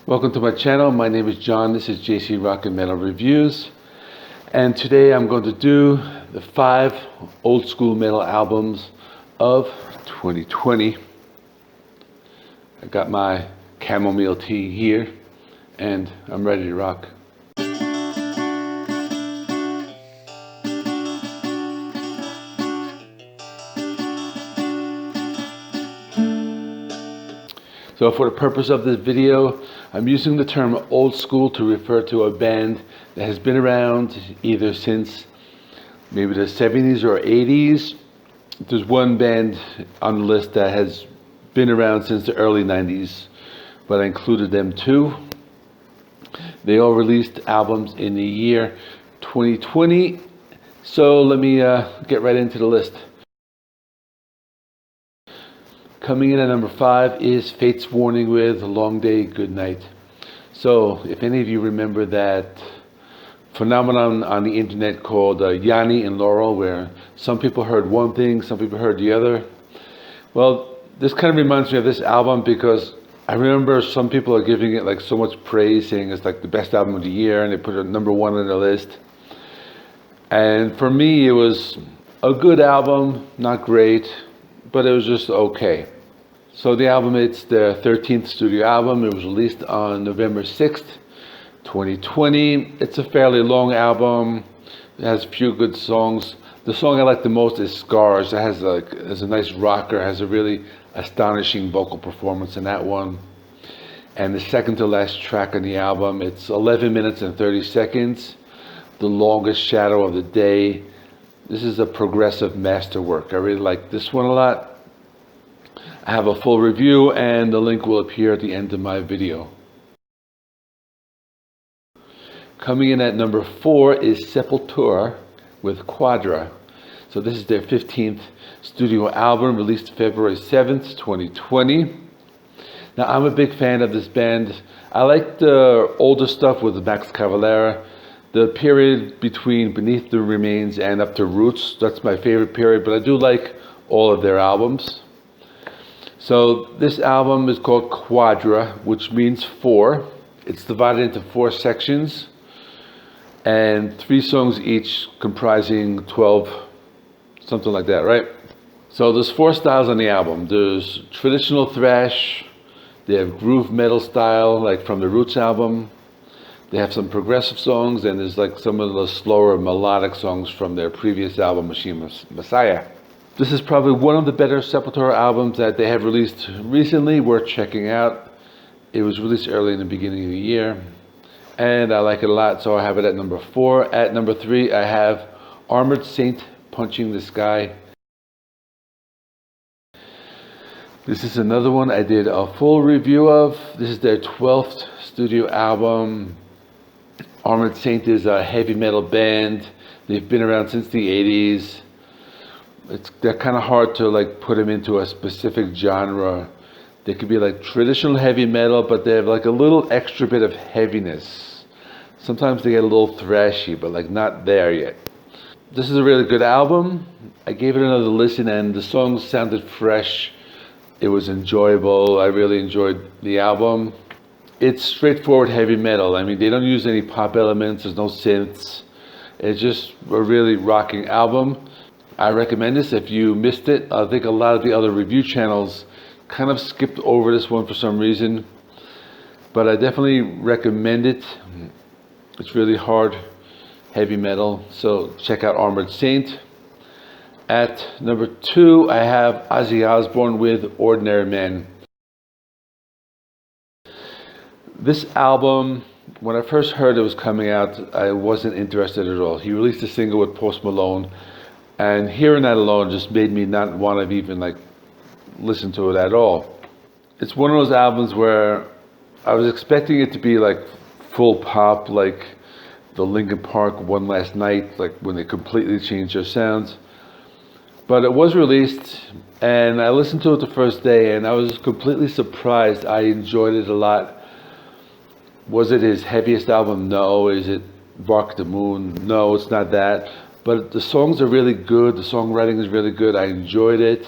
Welcome to my channel. My name is John. This is JC Rock and Metal Reviews. And today I'm going to do the 5 old school metal albums of 2020. I got my chamomile tea here and I'm ready to rock. So for the purpose of this video, I'm using the term old school to refer to a band that has been around either since maybe the 70s or 80s. There's one band on the list that has been around since the early 90s, but I included them too. They all released albums in the year 2020. So let me get right into the list. Coming in at number 5 is Fate's Warning with Long Day, Good Night. So if any of you remember that phenomenon on the internet called Yanni and Laurel, where some people heard one thing, some people heard the other. Well, this kind of reminds me of this album because I remember some people are giving it like so much praise, saying it's like the best album of the year, and they put it number 1 on the list. And for me, it was a good album, not great, but it was just okay. So the album, it's their 13th studio album. It was released on November 6th, 2020. It's a fairly long album. It has a few good songs. The song I like the most is Scars. It has a nice rocker, has a really astonishing vocal performance in that one. And the second to last track on the album, it's 11 minutes and 30 seconds. The Longest Shadow of the Day. This is a progressive masterwork. I really like this one a lot. I have a full review and the link will appear at the end of my video. Coming in at number 4 is Sepultura with Quadra. So this is their 15th studio album, released February 7th, 2020. Now I'm a big fan of this band. I like the older stuff with Max Cavalera. The period between Beneath the Remains and up to Roots, that's my favorite period, but I do like all of their albums. So this album is called Quadra, which means 4. It's divided into 4 sections and 3 songs each, comprising 12, something like that, right? So there's 4 styles on the album. There's traditional thrash, they have groove metal style, like from the Roots album. They have some progressive songs, and there's like some of the slower melodic songs from their previous album, Machine Messiah. This is probably one of the better Sepultura albums that they have released recently, worth checking out. It was released early in the beginning of the year, and I like it a lot, so I have it at number 4. At number 3, I have Armored Saint, Punching the Sky. This is another one I did a full review of. This is their 12th studio album. Armored Saint is a heavy metal band. They've been around since the 80s. They're kind of hard to like put them into a specific genre. They could be like traditional heavy metal, but they have like a little extra bit of heaviness. Sometimes they get a little thrashy, but like not there yet. This is a really good album. I gave it another listen and the songs sounded fresh. It was enjoyable. I really enjoyed the album. It's straightforward heavy metal. I mean, they don't use any pop elements. There's no synths. It's just a really rocking album. I recommend this if you missed it. I think a lot of the other review channels kind of skipped over this one for some reason, but I definitely recommend it. It's really hard heavy metal, so check out Armored Saint. At number 2, I have Ozzy Osbourne with Ordinary Man. This album, when I first heard it was coming out, I wasn't interested at all. He released a single with Post Malone, and hearing that alone just made me not want to even like listen to it at all. It's one of those albums where I was expecting it to be like full pop, like the Linkin Park One Last Night, like when they completely changed their sounds. But it was released and I listened to it the first day and I was completely surprised. I enjoyed it a lot. Was it his heaviest album? No. Is it Bark the Moon? No, it's not that. But the songs are really good. The songwriting is really good. I enjoyed it.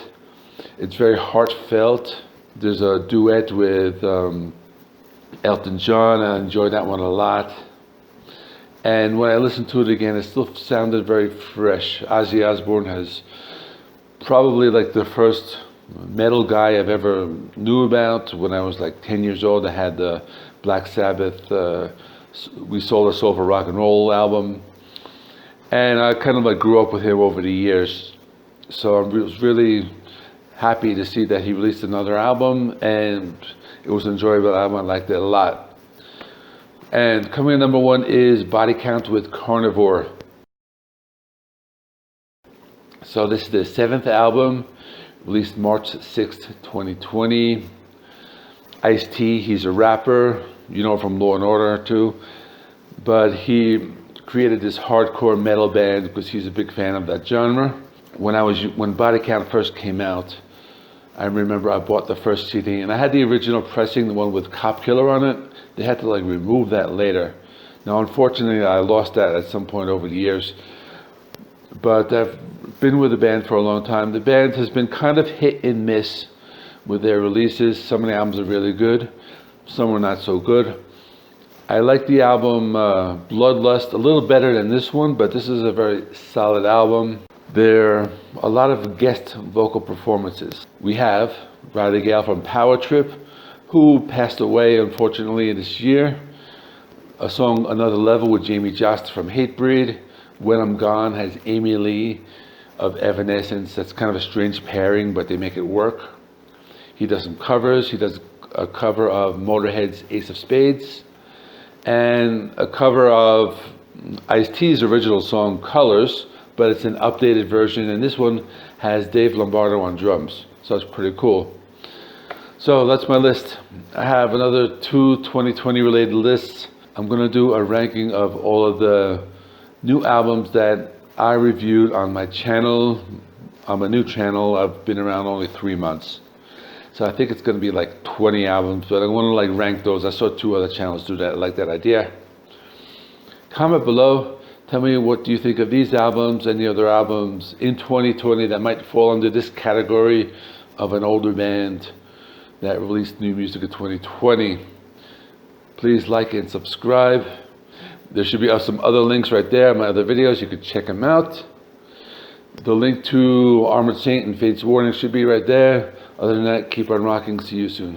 It's very heartfelt. There's a duet with Elton John, I enjoyed that one a lot. And when I listened to it again, it still sounded very fresh. Ozzy Osbourne has probably like the first metal guy I've ever knew about. When I was like 10 years old, I had the Black Sabbath We Sold Our Soul for Rock and Roll album. And I kind of like grew up with him over the years. So I was really happy to see that he released another album, and it was an enjoyable album. I liked it a lot. And coming in number one is Body Count with Carnivore. So this is the 7th album, released March 6th, 2020. Ice-T, he's a rapper, you know, from Law and Order too. But he created this hardcore metal band because he's a big fan of that genre. When Body Count first came out, I remember I bought the first CD, and I had the original pressing, the one with Cop Killer on it. They had to like remove that later. Now, unfortunately, I lost that at some point over the years. But I've been with the band for a long time. The band has been kind of hit and miss with their releases. Some of the albums are really good, some are not so good. I like the album Bloodlust a little better than this one, but this is a very solid album. There are a lot of guest vocal performances. We have Riley Gale from Power Trip, who passed away unfortunately this year. A song Another Level with Jamie Jost from Hatebreed. When I'm Gone has Amy Lee of Evanescence. That's kind of a strange pairing, but they make it work. He does some covers. He does a cover of Motorhead's Ace of Spades and a cover of Ice-T's original song Colors, but it's an updated version, and this one has Dave Lombardo on drums, so it's pretty cool. So that's my list. I have another 2020 related lists. I'm going to do a ranking of all of the new albums that I reviewed on my channel. On my new channel, I've been around only 3 months. So I think it's going to be like 20 albums, but I want to like rank those. I saw 2 other channels do that. I like that idea. Comment below. Tell me, what do you think of these albums, any other albums in 2020 that might fall under this category of an older band that released new music in 2020. Please like and subscribe. There should be some other links right there, my other videos. You could check them out. The link to Armored Saint and Fate's Warning should be right there. Other than that, keep on rocking. See you soon.